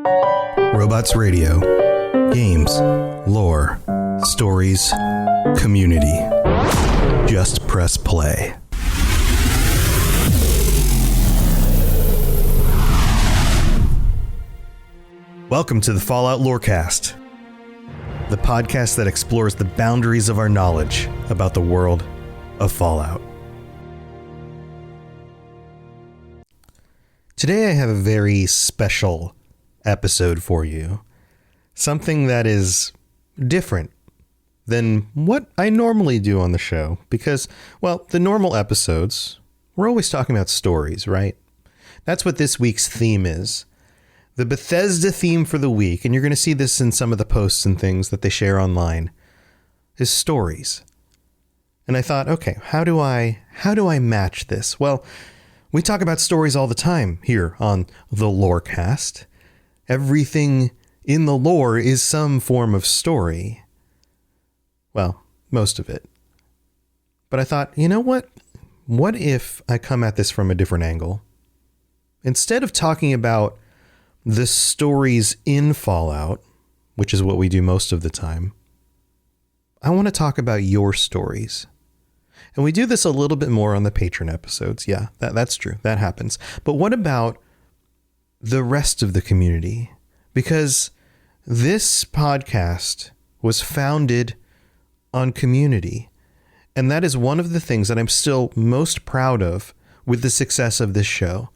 Robots Radio. Games, lore, stories, community. Just press play. Welcome to the Fallout Lorecast, the podcast that explores the boundaries of our knowledge about the world of Fallout. Today I have a very special episode for you. Something that is different than what I normally do on the show. Because, well, the normal episodes, we're always talking about stories, right? That's what this week's theme is. The Bethesda theme for the week, and you're going to see this in some of the posts and things that they share online, is stories. And I thought, okay, how do I match this? Well, we talk about stories all the time here on the Lorecast. Everything in the lore is some form of story. Well, most of it. But I thought, you know what? What if I come at this from a different angle? Instead of talking about the stories in Fallout, which is what we do most of the time, I want to talk about your stories. And we do this a little bit more on the patron episodes. Yeah, that's true. That happens. But what about the rest of the community? Because this podcast was founded on community. And that is one of the things that I'm still most proud of with the success of this show,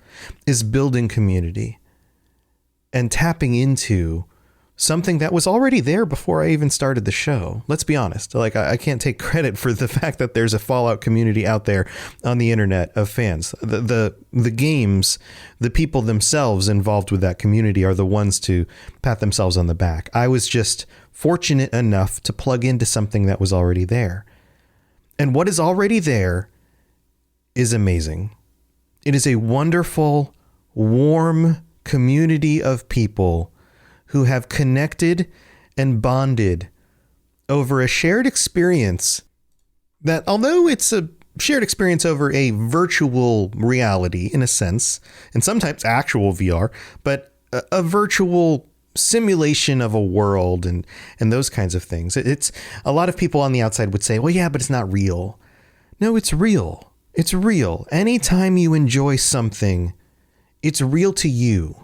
is building community and tapping into something that was already there before I even started the show. Let's be honest. Like, I can't take credit for the fact that there's a Fallout community out there on the internet of fans. The games, the people themselves involved with that community are the ones to pat themselves on the back. I was just fortunate enough to plug into something that was already there. And what is already there is amazing. It is a wonderful, warm community of people who have connected and bonded over a shared experience that, although it's a shared experience over a virtual reality in a sense, and sometimes actual VR, but a virtual simulation of a world and those kinds of things. It's a lot of people on the outside would say, well, yeah, but it's not real. No, it's real. It's real. Anytime you enjoy something, it's real to you.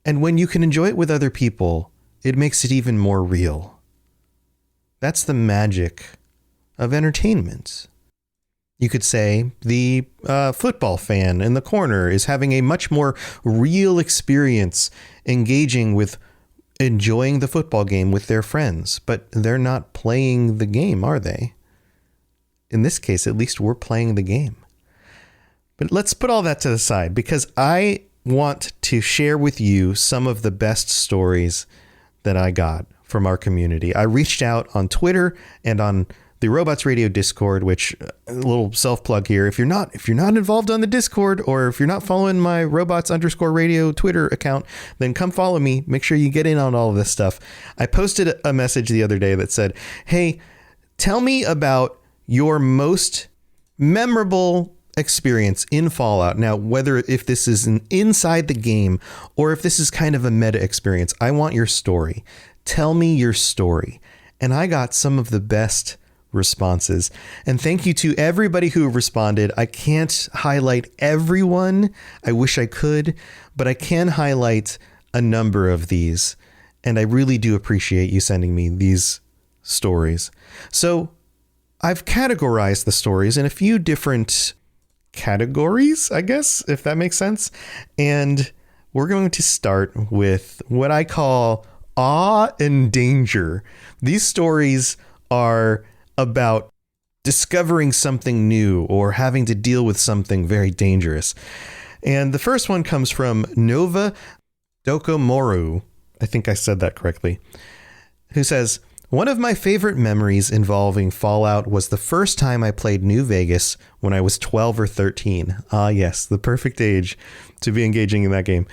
And when you can enjoy it with other people, it makes it even more real. That's the magic of entertainment. You could say the football fan in the corner is having a much more real experience engaging with enjoying the football game with their friends, but they're not playing the game, are they? In this case, at least we're playing the game. But let's put all that to the side, because I want to share with you some of the best stories that I got from our community. I reached out on Twitter and on the Robots Radio Discord, which, a little self-plug here, if you're not involved on the Discord, or if you're not following my Robots_Radio Twitter account, then come follow me. Make sure you get in on all of this stuff. I posted a message the other day that said, hey, tell me about your most memorable experience in Fallout. Now, whether if this is inside the game or if this is kind of a meta experience, I want your story. Tell me your story. And I got some of the best responses. And thank you to everybody who responded. I can't highlight everyone. I wish I could, but I can highlight a number of these. And I really do appreciate you sending me these stories. So I've categorized the stories in a few different categories, I guess, if that makes sense. And we're going to start with what I call awe and danger. These stories are about discovering something new or having to deal with something very dangerous. And the first one comes from Nova Dokomoru. I think I said that correctly. Who says, one of my favorite memories involving Fallout was the first time I played New Vegas when I was 12 or 13. Ah, yes, the perfect age to be engaging in that game.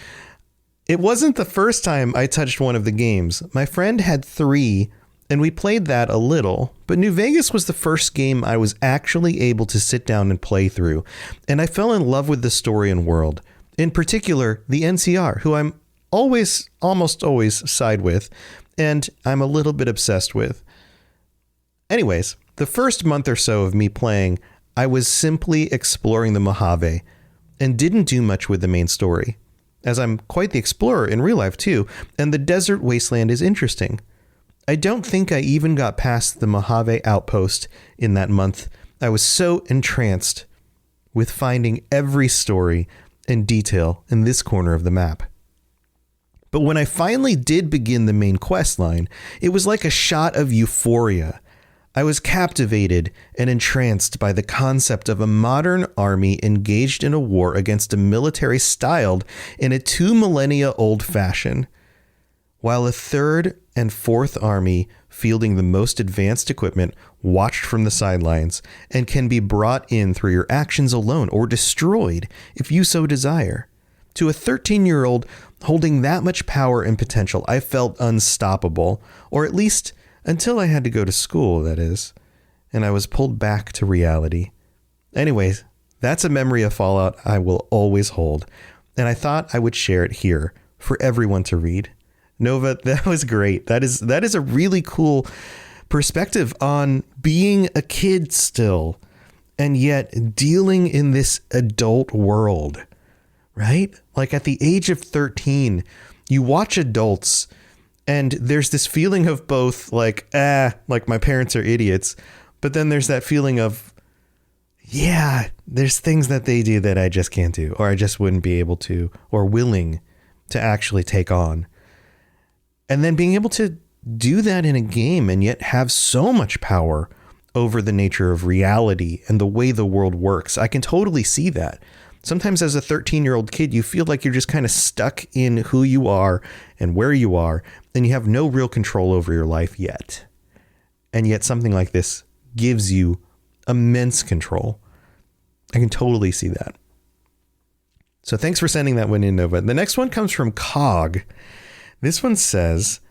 It wasn't the first time I touched one of the games. My friend had 3, and we played that a little, but New Vegas was the first game I was actually able to sit down and play through, and I fell in love with the story and world. In particular, the NCR, who I'm almost always side with, and I'm a little bit obsessed with. Anyways, the first month or so of me playing, I was simply exploring the Mojave and didn't do much with the main story, as I'm quite the explorer in real life too, and the desert wasteland is interesting. I don't think I even got past the Mojave outpost in that month. I was so entranced with finding every story and detail in this corner of the map. But when I finally did begin the main quest line, it was like a shot of euphoria. I was captivated and entranced by the concept of a modern army engaged in a war against a military styled in a 2 millennia old fashion, while a third and fourth army fielding the most advanced equipment watched from the sidelines and can be brought in through your actions alone or destroyed if you so desire. To a 13-year-old holding that much power and potential, I felt unstoppable, or at least until I had to go to school, that is, and I was pulled back to reality. Anyways, that's a memory of Fallout I will always hold, and I thought I would share it here for everyone to read. Nova, that was great. That is a really cool perspective on being a kid still, and yet dealing in this adult world, right? Like at the age of 13, you watch adults and there's this feeling of both like my parents are idiots. But then there's that feeling of, yeah, there's things that they do that I just can't do, or I just wouldn't be able to, or willing to actually take on. And then being able to do that in a game and yet have so much power over the nature of reality and the way the world works. I can totally see that. Sometimes as a 13-year-old kid, you feel like you're just kind of stuck in who you are and where you are, and you have no real control over your life yet. And yet something like this gives you immense control. I can totally see that. So thanks for sending that one in, Nova. The next one comes from Cog. This one says,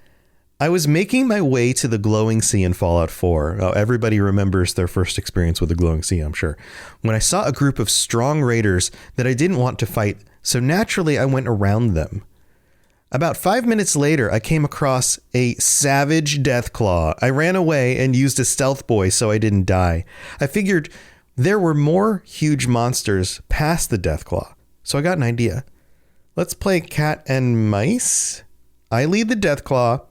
I was making my way to the glowing sea in Fallout 4. Oh, everybody remembers their first experience with the glowing sea, I'm sure. When I saw a group of strong raiders that I didn't want to fight, so naturally I went around them. About 5 minutes later, I came across a savage deathclaw. I ran away and used a stealth boy so I didn't die. I figured there were more huge monsters past the deathclaw, so I got an idea. Let's play cat and mice. I lead the deathclaw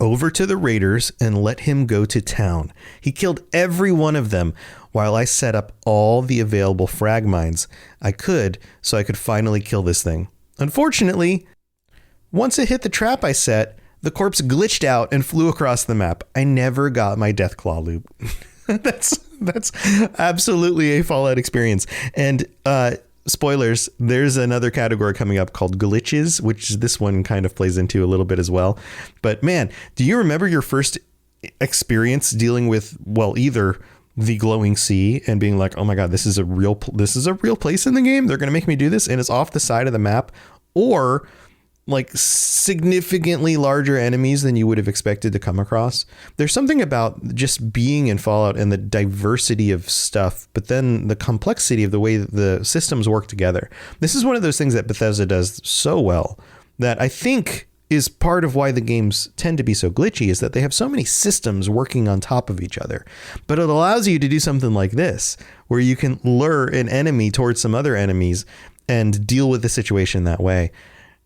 over to the raiders and let him go to town. He killed every one of them while I set up all the available frag mines I could so I could finally kill this thing. Unfortunately, once it hit the trap I set, the corpse glitched out and flew across the map. I never got my Deathclaw loop. That's absolutely a Fallout experience. And spoilers, there's another category coming up called glitches, which this one kind of plays into a little bit as well. But man, do you remember your first experience dealing with, well, either the glowing sea and being like, oh my God, this is a real place in the game. They're going to make me do this. And it's off the side of the map, or like significantly larger enemies than you would have expected to come across. There's something about just being in Fallout and the diversity of stuff, but then the complexity of the way the systems work together. This is one of those things that Bethesda does so well that I think is part of why the games tend to be so glitchy, is that they have so many systems working on top of each other. But it allows you to do something like this, where you can lure an enemy towards some other enemies and deal with the situation that way.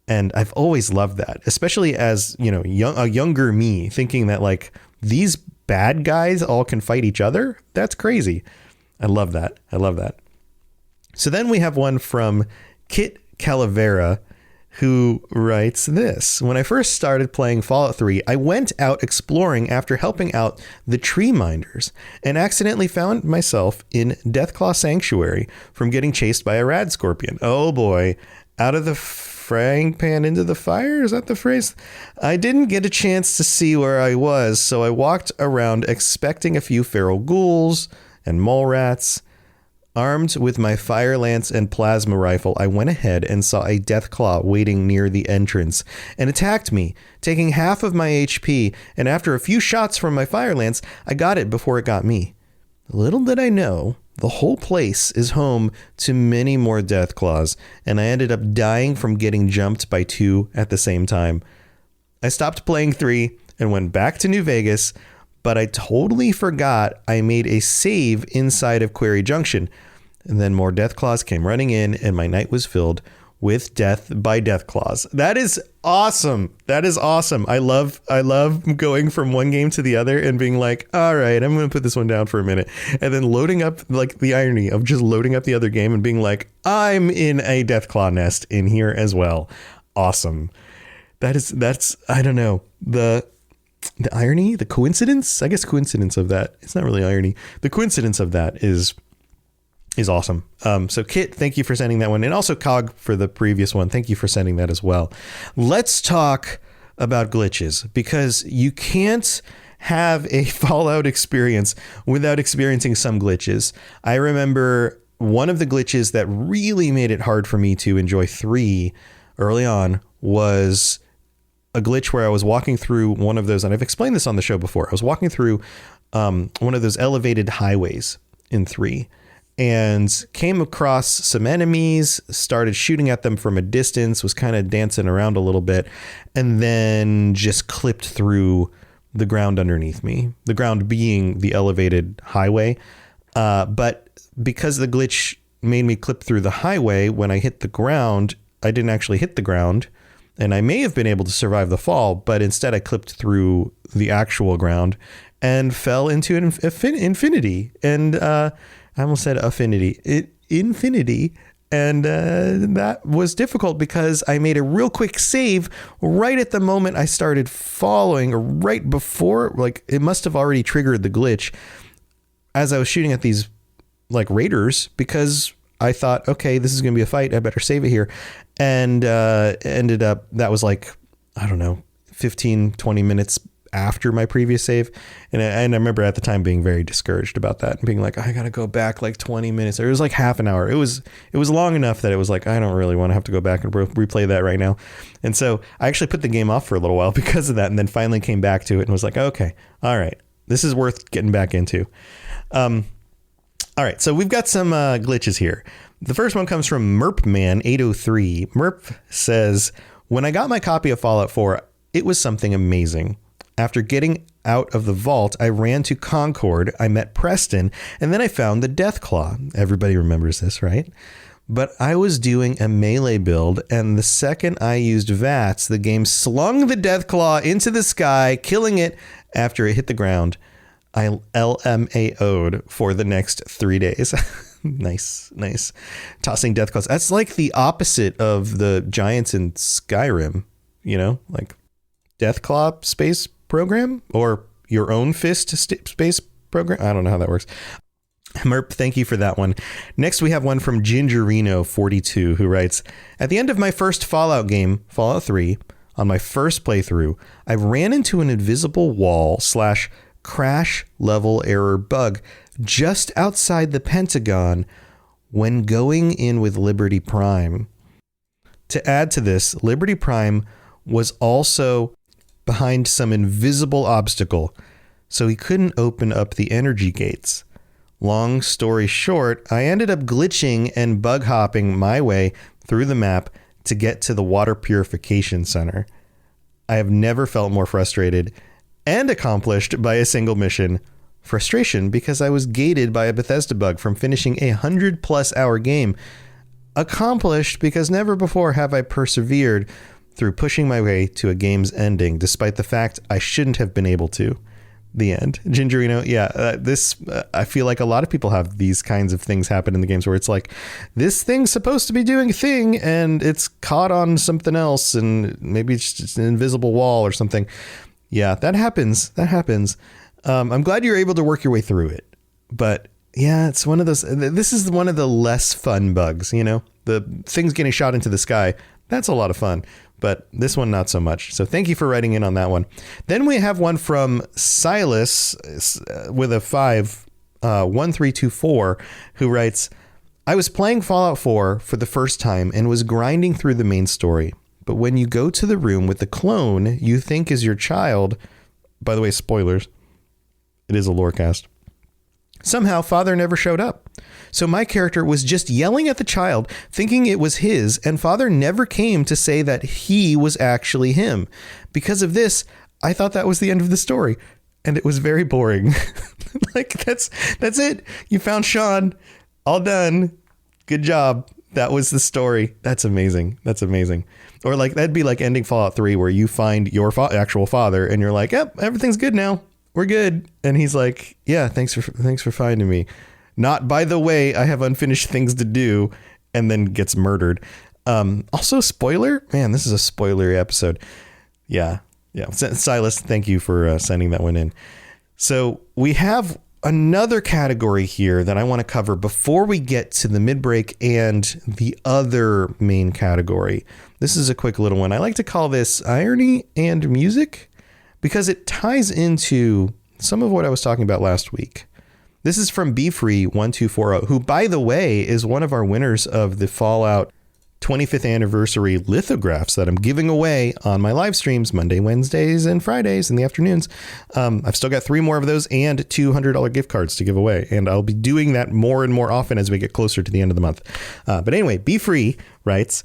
And I've always loved that, especially as, you know, a younger me, thinking that like these bad guys all can fight each other. That's crazy. I love that. I love that. So then we have one from Kit Calavera, who writes this. When I first started playing Fallout 3, I went out exploring after helping out the tree minders and accidentally found myself in Deathclaw Sanctuary from getting chased by a rad scorpion. Oh boy. Out of the frying pan into the fire? Is that the phrase? I didn't get a chance to see where I was, so I walked around expecting a few feral ghouls and mole rats. Armed with my fire lance and plasma rifle, I went ahead and saw a deathclaw waiting near the entrance and attacked me, taking half of my HP, and after a few shots from my fire lance, I got it before it got me. Little did I know the whole place is home to many more death claws, and I ended up dying from getting jumped by 2 at the same time. I stopped playing 3 and went back to New Vegas, but I totally forgot I made a save inside of Quarry Junction. And then more death claws came running in, and my night was filled with death by death claws. That is awesome. That is awesome. I love going from one game to the other and being like, all right, I'm going to put this one down for a minute. And then loading up, like the irony of just loading up the other game and being like, I'm in a death claw nest in here as well. Awesome. That's, I don't know, the irony, the coincidence, I guess coincidence of that. It's not really irony. The coincidence of that is awesome. So Kit, thank you for sending that one. And also Cog for the previous one. Thank you for sending that as well. Let's talk about glitches, because you can't have a Fallout experience without experiencing some glitches. I remember one of the glitches that really made it hard for me to enjoy 3 early on was a glitch where I was walking through one of those, and I've explained this on the show before. I was walking through one of those elevated highways in 3, and came across some enemies, started shooting at them from a distance, was kind of dancing around a little bit, and then just clipped through the ground underneath me, the ground being the elevated highway. But because the glitch made me clip through the highway, when I hit the ground, I didn't actually hit the ground, and I may have been able to survive the fall, but instead I clipped through the actual ground and fell into an infinity. And I almost said infinity. And that was difficult because I made a real quick save right at the moment I started falling, or right before, like it must have already triggered the glitch as I was shooting at these like raiders, because I thought, okay, this is going to be a fight. I better save it here. And ended up, that was like, I don't know, 15, 20 minutes after my previous save. And I remember at the time being very discouraged about that and being like, I got to go back like 20 minutes, or it was like half an hour. It was long enough that it was like, I don't really want to have to go back and replay that right now. And so I actually put the game off for a little while because of that. And then finally came back to it and was like, okay, all right, this is worth getting back into. All right. So we've got some glitches here. The first one comes from Merpman803. Merp says, when I got my copy of Fallout 4, it was something amazing. After getting out of the vault, I ran to Concord, I met Preston, and then I found the Deathclaw. Everybody remembers this, right? But I was doing a melee build, and the second I used VATS, the game slung the Deathclaw into the sky, killing it after it hit the ground. I LMAO'd for the next 3 days. Nice. Tossing Deathclaws. That's like the opposite of the giants in Skyrim, you know, like Deathclaw space program, or your own fist space program. I don't know how that works. Merp, thank you for that one. Next, we have one from Gingerino42, who writes, at the end of my first Fallout game, Fallout 3, on my first playthrough, I ran into an invisible wall / crash level error bug just outside the Pentagon when going in with Liberty Prime. To add to this, Liberty Prime was also behind some invisible obstacle, so he couldn't open up the energy gates. Long story short, I ended up glitching and bug hopping my way through the map to get to the water purification center. I have never felt more frustrated and accomplished by a single mission. Frustration because I was gated by a Bethesda bug from finishing a 100+ hour game. Accomplished because never before have I persevered through pushing my way to a game's ending, despite the fact I shouldn't have been able to. The end. Gingerino, yeah, I feel like a lot of people have these kinds of things happen in the games where it's like, this thing's supposed to be doing a thing and it's caught on something else, and maybe it's just an invisible wall or something. Yeah, that happens. I'm glad you're able to work your way through it. But yeah, it's one of those, this is one of the less fun bugs, you know, the things getting shot into the sky. That's a lot of fun. But this one, not so much. So thank you for writing in on that one. Then we have one from Silas with a 1324, who writes, I was playing Fallout 4 for the first time and was grinding through the main story. But when you go to the room with the clone you think is your child, by the way, spoilers, it is a Lorecast. Somehow, Father never showed up. So my character was just yelling at the child, thinking it was his, and Father never came to say that he was actually him. Because of this, I thought that was the end of the story, and it was very boring. Like, that's it. You found Sean. All done. Good job. That was the story. That's amazing. That's amazing. Or like, that'd be like ending Fallout 3, where you find your actual father and you're like, yep, everything's good now. We're good. And he's like, yeah, thanks for finding me. Not, by the way, I have unfinished things to do, and then gets murdered. Also, spoiler, man, this is a spoilery episode. Yeah. Silas, thank you for sending that one in. So we have another category here that I want to cover before we get to the mid-break and the other main category. This is a quick little one. I like to call this irony and music because it ties into some of what I was talking about last week. This is from BeFree1240, who, by the way, is one of our winners of the Fallout 25th anniversary lithographs that I'm giving away on my live streams Monday, Wednesdays, and Fridays in the afternoons. I've still got 3 more of those and $200 gift cards to give away. And I'll be doing that more and more often as we get closer to the end of the month. But anyway, Be Free writes,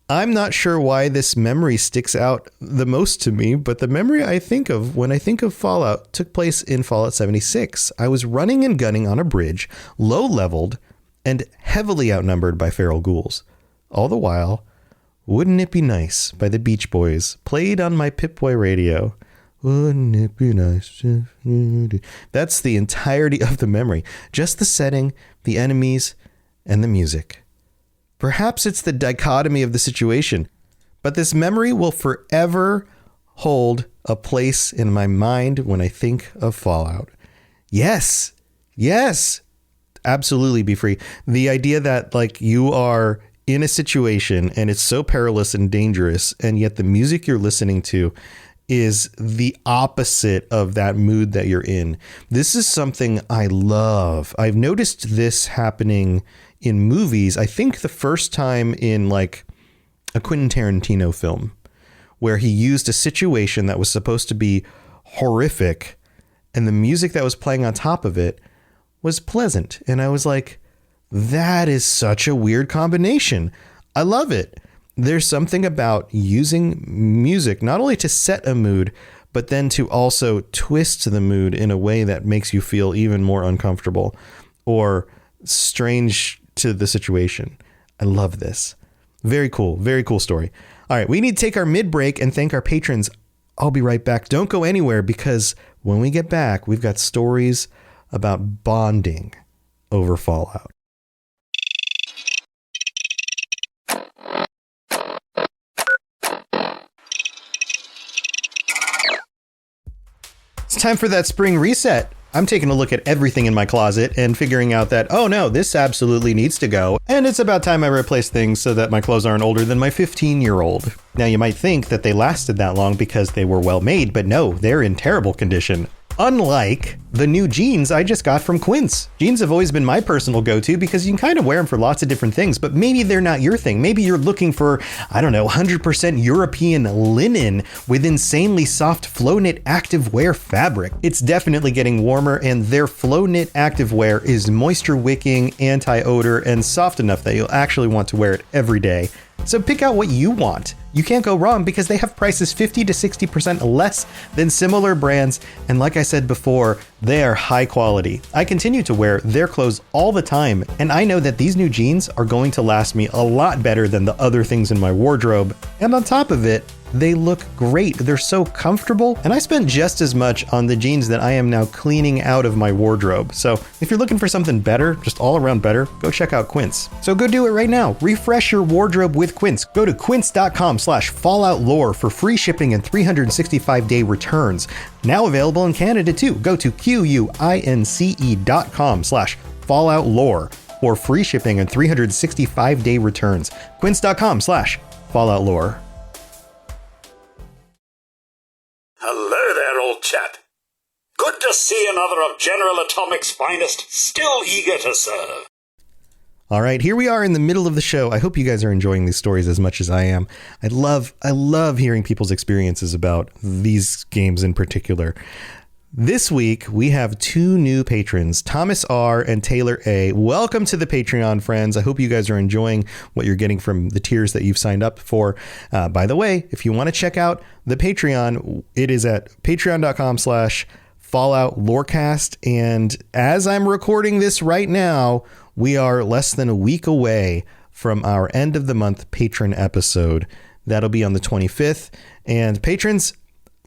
I'm not sure why this memory sticks out the most to me, but the memory I think of when I think of Fallout took place in Fallout 76. I was running and gunning on a bridge, low leveled and heavily outnumbered by feral ghouls. All the while, Wouldn't It Be Nice by the Beach Boys played on my Pip-Boy radio. Wouldn't it be nice? That's the entirety of the memory. Just the setting, the enemies, and the music. Perhaps it's the dichotomy of the situation, but this memory will forever hold a place in my mind when I think of Fallout. Yes, absolutely, Be Free. The idea that like you are in a situation and it's so perilous and dangerous, and yet the music you're listening to is the opposite of that mood that you're in. This is something I love. I've noticed this happening in movies. I think the first time in like a Quentin Tarantino film where he used a situation that was supposed to be horrific and the music that was playing on top of it was pleasant. And I was like, that is such a weird combination. I love it. There's something about using music not only to set a mood, but then to also twist the mood in a way that makes you feel even more uncomfortable or strange to the situation. I love this. Very cool story. All right, we need to take our mid-break and thank our patrons. I'll be right back. Don't go anywhere, because when we get back, we've got stories about bonding over Fallout. It's time for that spring reset. I'm taking a look at everything in my closet and figuring out that, oh no, this absolutely needs to go. And it's about time I replace things so that my clothes aren't older than my 15-year-old. Now you might think that they lasted that long because they were well made, but no, they're in terrible condition. Unlike the new jeans I just got from Quince. Jeans have always been my personal go-to because you can kind of wear them for lots of different things, but maybe they're not your thing. Maybe you're looking for, 100% European linen with insanely soft flow knit activewear fabric. It's definitely getting warmer, and their flow knit activewear is moisture wicking, anti-odor, and soft enough that you'll actually want to wear it every day. So pick out what you want. You can't go wrong because they have prices 50 to 60% less than similar brands. And like I said before, they are high quality. I continue to wear their clothes all the time, and I know that these new jeans are going to last me a lot better than the other things in my wardrobe. And on top of it, they look great. They're so comfortable, and I spent just as much on the jeans that I am now cleaning out of my wardrobe. So if you're looking for something better, just all around better, go check out Quince. So go do it right now. Refresh your wardrobe with Quince. Go to quince.com/falloutlore for free shipping and 365-day returns. Now available in Canada too. Go to quince.com/falloutlore for free shipping and 365-day returns. Quince.com/falloutlore. Hello there, old chap. Good to see another of General Atomic's finest, still eager to serve. All right, here we are in the middle of the show. I hope you guys are enjoying these stories as much as I am. I love hearing people's experiences about these games in particular. This week, we have two new patrons, Thomas R. and Taylor A. Welcome to the Patreon, friends. I hope you guys are enjoying what you're getting from the tiers that you've signed up for. By the way, if you want to check out the Patreon, it is at patreon.com/Fallout Lorecast. And as I'm recording this right now, we are less than a week away from our end of the month patron episode. That'll be on the 25th. And patrons,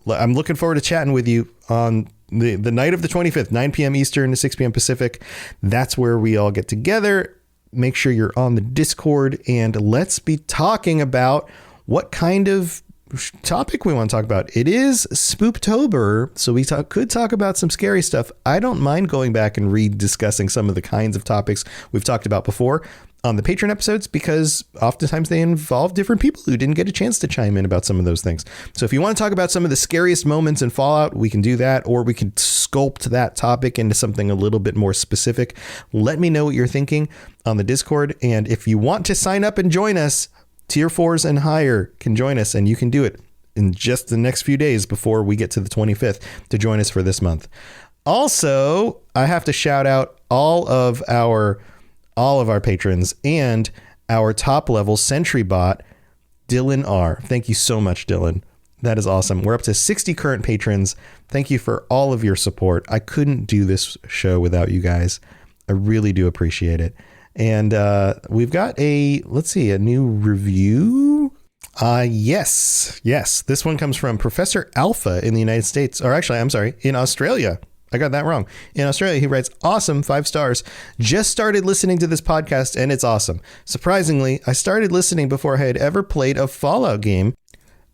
I'm looking forward to chatting with you on the night of the 25th, 9 p.m. Eastern to 6 p.m. Pacific. That's where we all get together. Make sure you're on the Discord, and let's be talking about what kind of topic we want to talk about. It is Spooptober, so we could talk about some scary stuff. I don't mind going back and rediscussing some of the kinds of topics we've talked about before on the Patreon episodes, because oftentimes they involve different people who didn't get a chance to chime in about some of those things. So if you want to talk about some of the scariest moments in Fallout, we can do that, or we can sculpt that topic into something a little bit more specific. Let me know what you're thinking on the Discord. And if you want to sign up and join us, tier 4s and higher can join us, and you can do it in just the next few days before we get to the 25th to join us for this month. Also, I have to shout out all of our patrons and our top level sentry bot, Dylan R. Thank you so much, Dylan. That is awesome. We're up to 60 current patrons. Thank you for all of your support. I couldn't do this show without you guys. I really do appreciate it. And we've got a new review. Yes. This one comes from Professor Alpha in the United States, or actually, I'm sorry, in Australia. I got that wrong. In Australia, he writes, awesome, 5 stars. Just started listening to this podcast and it's awesome. Surprisingly, I started listening before I had ever played a Fallout game.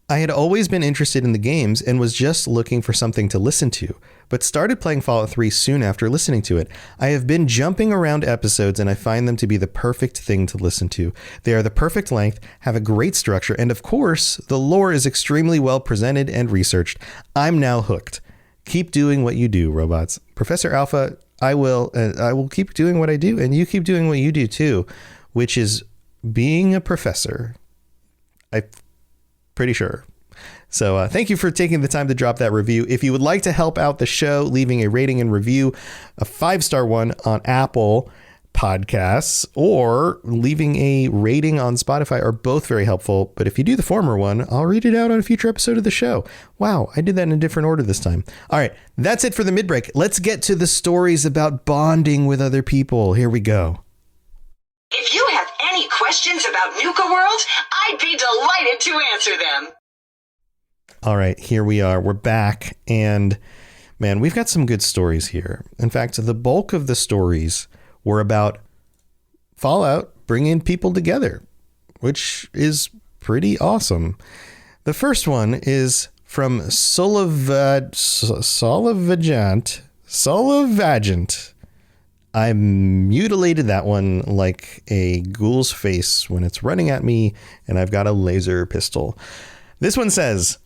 I had always been interested in the games and was just looking for something to listen to, but started playing Fallout 3 soon after listening to it. I have been jumping around episodes and I find them to be the perfect thing to listen to. They are the perfect length, have a great structure, and of course, the lore is extremely well presented and researched. I'm now hooked. Keep doing what you do, robots. Professor Alpha, I will keep doing what I do, and you keep doing what you do too, which is being a professor. I'm pretty sure. So thank you for taking the time to drop that review. If you would like to help out the show, leaving a rating and review, a 5-star one on Apple Podcasts, or leaving a rating on Spotify are both very helpful. But if you do the former one, I'll read it out on a future episode of the show. Wow, I did that in a different order this time. All right, that's it for the mid-break. Let's get to the stories about bonding with other people. Here we go. If you have any questions about Nuka World, I'd be delighted to answer them. All right, here we are. We're back, and man, we've got some good stories here. In fact, the bulk of the stories were about Fallout bringing people together, which is pretty awesome. The first one is from Solavagant. I mutilated that one like a ghoul's face when it's running at me, and I've got a laser pistol. This one says,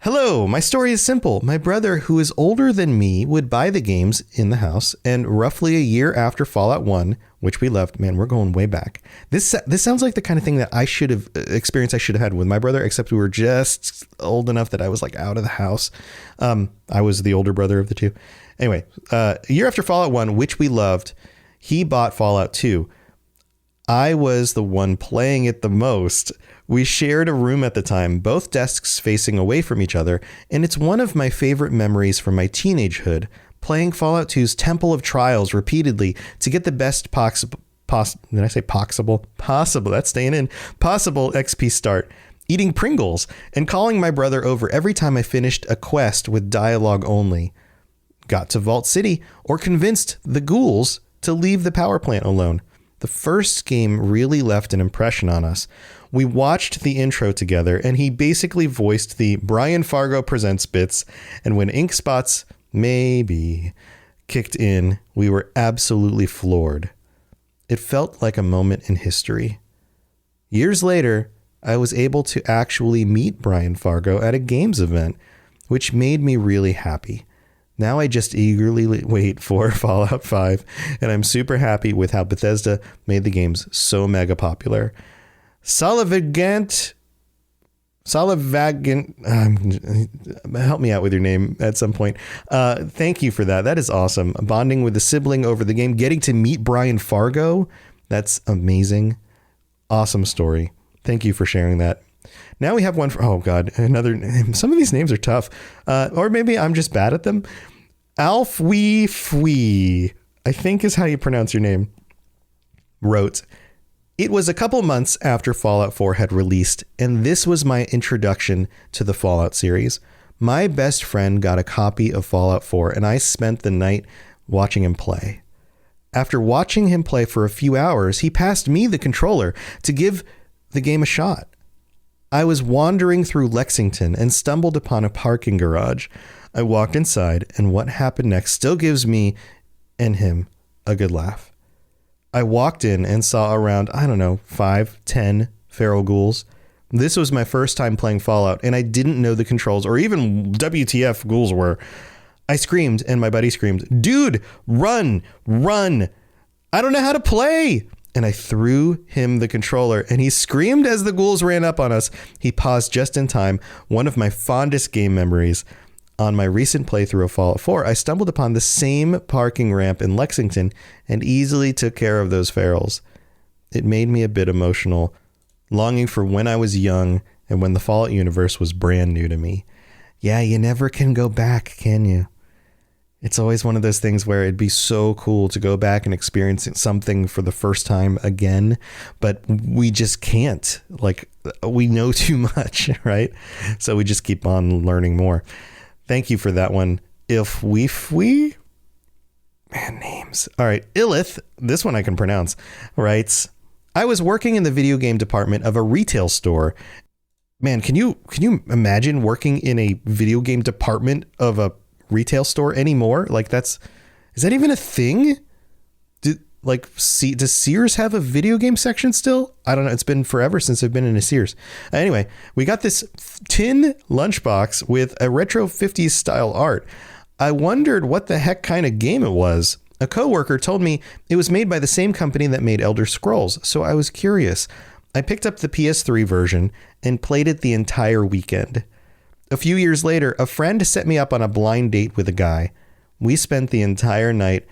hello, my story is simple. My brother, who is older than me, would buy the games in the house, and roughly a year after Fallout 1, which we loved, man, we're going way back. This sounds like the kind of thing that I should have had with my brother, except we were just old enough that I was like out of the house. I was the older brother of the two. Anyway, a year after Fallout 1, which we loved, he bought Fallout 2. I was the one playing it the most. We shared a room at the time, both desks facing away from each other, and it's one of my favorite memories from my teenagehood, playing Fallout 2's Temple of Trials repeatedly to get the best possible XP start, eating Pringles, and calling my brother over every time I finished a quest with dialogue only. Got to Vault City, or convinced the ghouls to leave the power plant alone. The first game really left an impression on us. We watched the intro together, and he basically voiced the Brian Fargo Presents bits, and when ink spots maybe kicked in, we were absolutely floored. It felt like a moment in history. Years later, I was able to actually meet Brian Fargo at a games event, which made me really happy. Now I just eagerly wait for Fallout 5, and I'm super happy with how Bethesda made the games so mega popular. Solavagant Salavagin, help me out with your name at some point. Thank you for that. That is awesome. Bonding with a sibling over the game, getting to meet Brian Fargo. That's amazing. Awesome story. Thank you for sharing that. Now we have one for, oh God, another name. Some of these names are tough. Or maybe I'm just bad at them. Alfwee Fwee, I think is how you pronounce your name, wrote, "It was a couple months after Fallout 4 had released, and this was my introduction to the Fallout series. My best friend got a copy of Fallout 4, and I spent the night watching him play. After watching him play for a few hours, he passed me the controller to give the game a shot. I was wandering through Lexington and stumbled upon a parking garage. I walked inside, and what happened next still gives me and him a good laugh. I walked in and saw around, 5, 10 feral ghouls. This was my first time playing Fallout, and I didn't know the controls or even WTF ghouls were. I screamed, and my buddy screamed, 'Dude, run, run. I don't know how to play.' And I threw him the controller, and he screamed as the ghouls ran up on us. He paused just in time. One of my fondest game memories. On my recent playthrough of Fallout 4, I stumbled upon the same parking ramp in Lexington and easily took care of those ferals. It made me a bit emotional, longing for when I was young and when the Fallout universe was brand new to me. Yeah, you never can go back, can you? It's always one of those things where it'd be so cool to go back and experience something for the first time again, but we just can't. Like, we know too much, right? So we just keep on learning more. Thank you for that one. If we man, names. All right. Illith, this one I can pronounce, writes, "I was working in the video game department of a retail store." Man, can you imagine working in a video game department of a retail store anymore? Like, is that even a thing? Does Sears have a video game section still? I don't know. It's been forever since I've been in a Sears. Anyway, we got this tin lunchbox with a retro 50s style art. I wondered what the heck kind of game it was. A coworker told me it was made by the same company that made Elder Scrolls, so I was curious. I picked up the PS3 version and played it the entire weekend. A few years later, a friend set me up on a blind date with a guy. We spent the entire night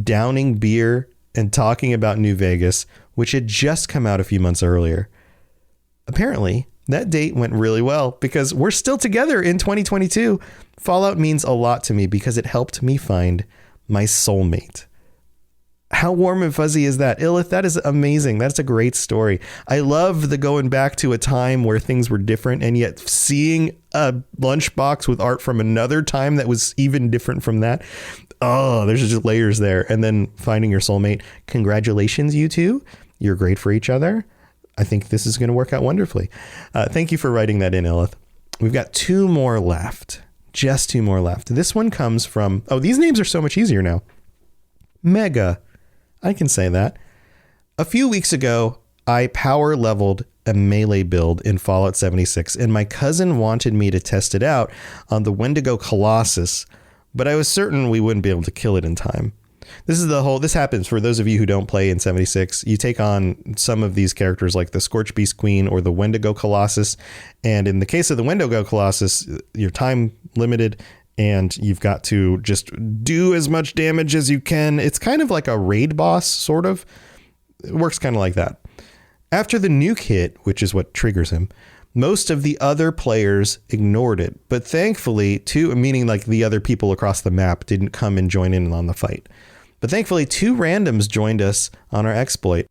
downing beer and talking about New Vegas, which had just come out a few months earlier. Apparently, that date went really well because we're still together in 2022. Fallout means a lot to me because it helped me find my soulmate. How warm and fuzzy is that? Illith, that is amazing. That's a great story. I love the going back to a time where things were different and yet seeing a lunchbox with art from another time that was even different from that. Oh, there's just layers there. And then finding your soulmate. Congratulations, you two. You're great for each other. I think this is going to work out wonderfully. Thank you for writing that in, Illith. We've got two more left. Just two more left. This one comes from, these names are so much easier now. Mega. I can say that. A few weeks ago, I power leveled a melee build in Fallout 76, and my cousin wanted me to test it out on the Wendigo Colossus, but I was certain we wouldn't be able to kill it in time. This happens for those of you who don't play in 76. You take on some of these characters like the Scorch Beast Queen or the Wendigo Colossus. And in the case of the Wendigo Colossus, your time limited and you've got to just do as much damage as you can. It's kind of like a raid boss, sort of. It works kind of like that. After the nuke hit, which is what triggers him, most of the other players ignored it, but thankfully meaning like the other people across the map didn't come and join in on the fight. But thankfully, two randoms joined us on our exploit.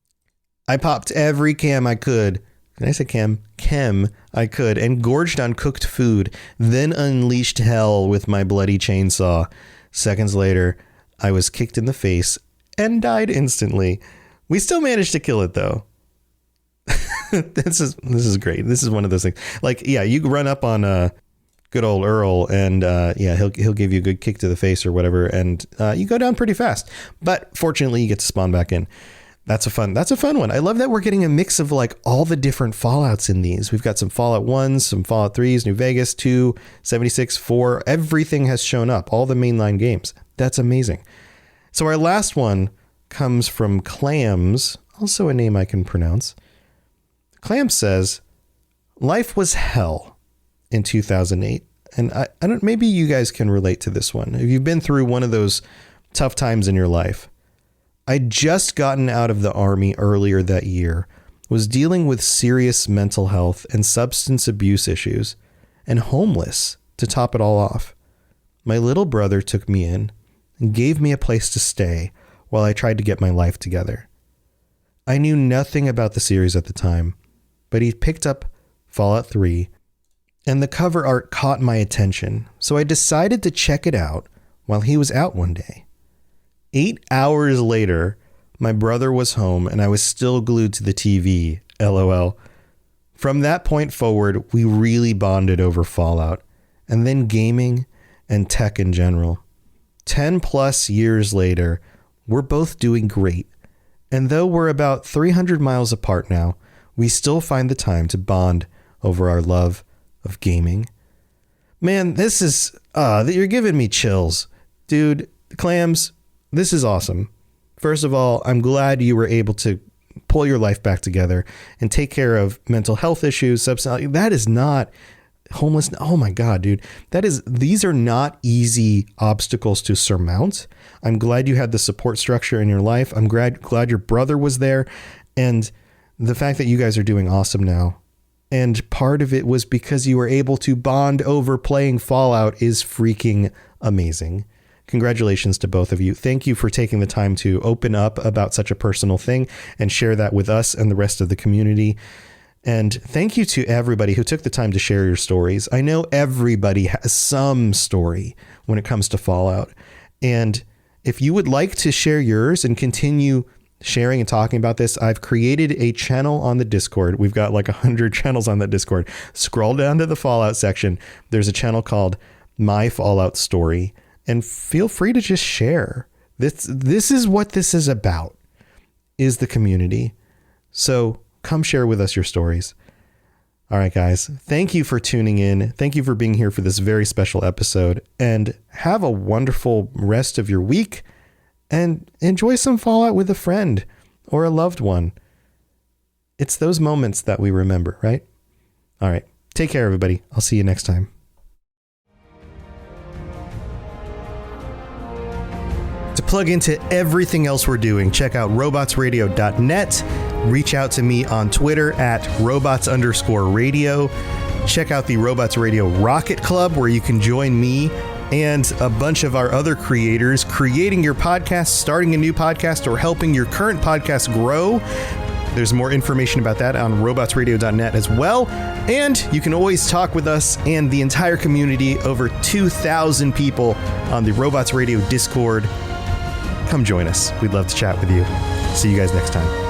I popped every chem I could. Did I say chem? Chem I could and gorged on cooked food, then unleashed hell with my bloody chainsaw. Seconds later, I was kicked in the face and died instantly. We still managed to kill it though. This is great. This is one of those things. Like, yeah, you run up on good old Earl and he'll give you a good kick to the face or whatever, and you go down pretty fast. But fortunately, you get to spawn back in. That's a fun one. I love that we're getting a mix of like all the different Fallouts in these. We've got some Fallout 1s, some Fallout 3s, New Vegas, 2, 76, 4. Everything has shown up. All the mainline games. That's amazing. So our last one comes from Clams, also a name I can pronounce. Clam says, "Life was hell. in 2008. And I don't, maybe you guys can relate to this one. If you've been through one of those tough times in your life. I'd just gotten out of the Army earlier that year, was dealing with serious mental health and substance abuse issues, and homeless to top it all off. My little brother took me in and gave me a place to stay while I tried to get my life together. I knew nothing about the series at the time, but he picked up Fallout 3, and the cover art caught my attention, so I decided to check it out while he was out one day. 8 hours later, my brother was home and I was still glued to the TV, LOL. From that point forward, we really bonded over Fallout, and then gaming and tech in general. 10 plus years later, we're both doing great. And though we're about 300 miles apart now, we still find the time to bond over our love of gaming. Man, this is, you're giving me chills. Dude, Clams, this is awesome. First of all, I'm glad you were able to pull your life back together and take care of mental health issues, substance. That is not homeless. Oh my God, dude. These are not easy obstacles to surmount. I'm glad you had the support structure in your life. I'm glad your brother was there. And the fact that you guys are doing awesome now. And part of it was because you were able to bond over playing Fallout is freaking amazing. Congratulations to both of you. Thank you for taking the time to open up about such a personal thing and share that with us and the rest of the community. And thank you to everybody who took the time to share your stories. I know everybody has some story when it comes to Fallout. And if you would like to share yours and continue sharing and talking about this, I've created a channel on the Discord. We've got like 100 channels on that Discord. Scroll down to the Fallout section. There's a channel called My Fallout Story. And feel free to just share. This is what this is about, is the community. So come share with us your stories. All right, guys. Thank you for tuning in. Thank you for being here for this very special episode. And have a wonderful rest of your week. And enjoy some Fallout with a friend or a loved one. It's those moments that we remember, right? All right. Take care, everybody. I'll see you next time. To plug into everything else we're doing, check out robotsradio.net. Reach out to me on Twitter at robots_radio. Check out the Robots Radio Rocket Club, where you can join me and a bunch of our other creators creating your podcast, starting a new podcast, or helping your current podcast grow. There's more information about that on robotsradio.net as well. And you can always talk with us and the entire community, over 2,000 people on the Robots Radio Discord. Come join us. We'd love to chat with you. See you guys next time.